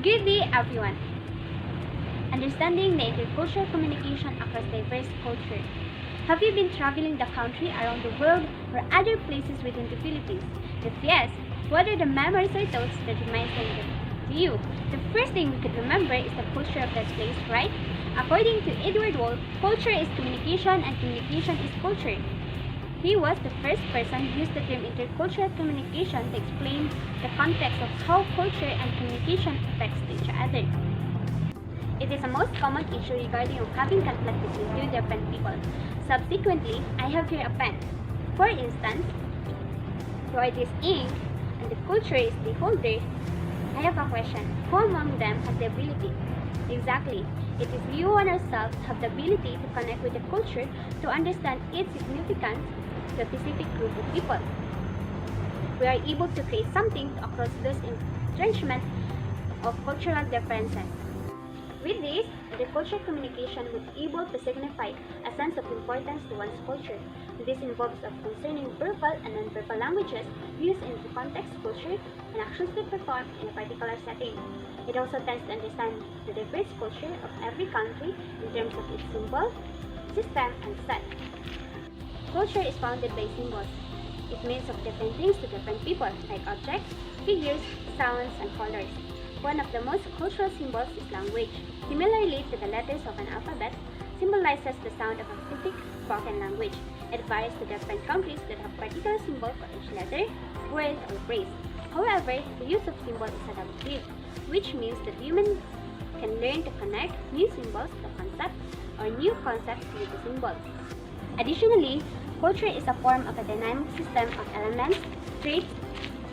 Good day, everyone. Understanding the intercultural communication across diverse cultures. Have you been traveling the country, around the world, or other places within the Philippines? If yes, what are the memories or thoughts that remind them to you? The first thing we could remember is the culture of that place, right? According to Edward Wolff, culture is communication and communication is culture. He was the first person who used the term intercultural communication to explain the context of how culture and communication affects each other. It is the most common issue regarding having conflict between two different people. Subsequently, I have here a pen. For instance, though it is ink and the culture is the holder, I have a question. Who among them has the ability? Exactly. It is you and ourselves have the ability to connect with the culture to understand its significance to a specific group of people. We are able to create something across those entrenchments of cultural differences. With this, the cultural communication would be able to signify a sense of importance to one's culture. This involves of concerning verbal and non-verbal languages used in the context, culture, and actions to perform in a particular setting. It also tends to understand the diverse culture of every country in terms of its symbol, system, and set. Culture is founded by symbols. It means of different things to different people, like objects, figures, sounds, and colors. One of the most cultural symbols is language. Similarly to the letters of an alphabet, symbolizes the sound of a specific spoken language. It varies to different countries that have particular symbols for each letter, word, or phrase. However, the use of symbols is adaptive, which means that humans can learn to connect new symbols to concepts or new concepts with the symbol. Additionally, culture is a form of a dynamic system of elements, traits,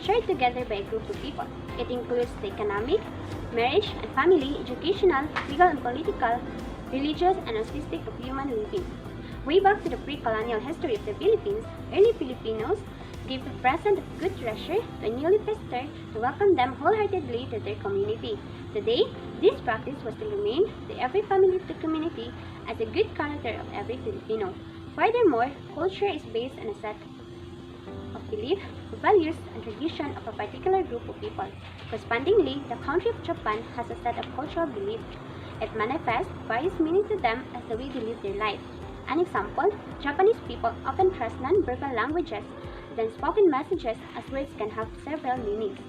shared together by a group of people. It includes the economic, marriage and family, educational, legal and political, religious, and artistic of human living. Way back to the pre-colonial history of the Philippines, early Filipinos gave a present of good treasure to a newly visitor to welcome them wholeheartedly to their community. Today, this practice was to remain to every family of the community as a good character of every Filipino. Furthermore, culture is based on a set of belief, values, and tradition of a particular group of people. Correspondingly, the country of Japan has a set of cultural beliefs. It manifests various meanings to them as the way they live their life. An example, Japanese people often trust non-verbal languages than spoken messages, as words can have several meanings.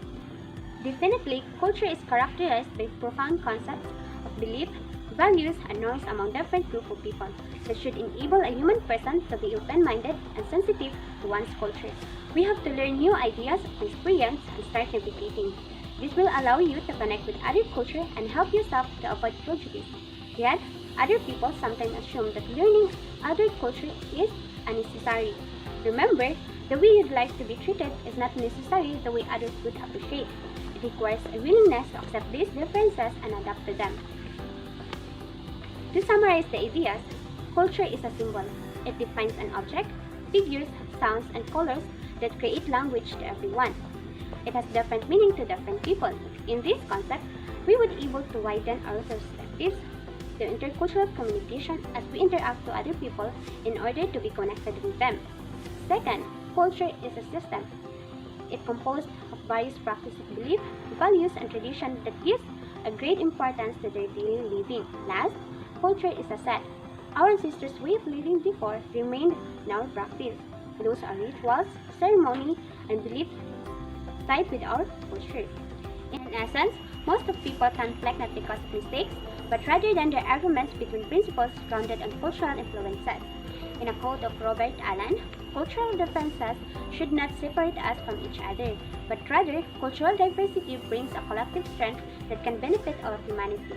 Definitely, culture is characterized by profound concepts of belief, values, and norms among different groups of people that should enable a human person to be open-minded and sensitive to one's culture. We have to learn new ideas, experience, and start navigating. This will allow you to connect with other culture and help yourself to avoid prejudice. Yet, other people sometimes assume that learning other culture is unnecessary. Remember, the way you'd like to be treated is not necessarily the way others would appreciate. It requires a willingness to accept these differences and adapt to them. To summarize the ideas, culture is a symbol. It defines an object, figures, sounds, and colors that create language to everyone. It has different meaning to different people. In this concept, we would be able to widen our perspectives to intercultural communication as we interact to other people in order to be connected with them. Second, culture is a system. It composed of various practices of belief, values, and tradition that gives a great importance to their daily living. Last, culture is a set. Our ancestors' way of living before remained in our practice. Those are rituals, ceremony, and beliefs tied with our culture. In essence, most of people conflict not because of mistakes, but rather than their arguments between principles grounded on cultural influences. In a quote of Robert Allen, cultural differences should not separate us from each other, but rather, cultural diversity brings a collective strength that can benefit all of humanity.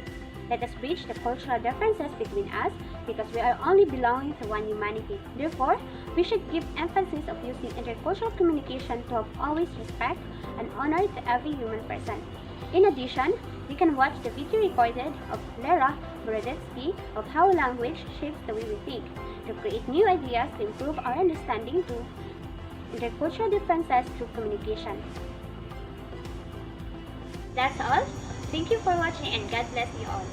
Let us bridge the cultural differences between us because we are only belonging to one humanity. Therefore, we should give emphasis of using intercultural communication to have always respect and honor to every human person. In addition, we can watch the video recorded of Lera Borodetsky of how language shapes the way we think to create new ideas to improve our understanding to intercultural differences through communication. That's all. Thank you for watching and God bless you all.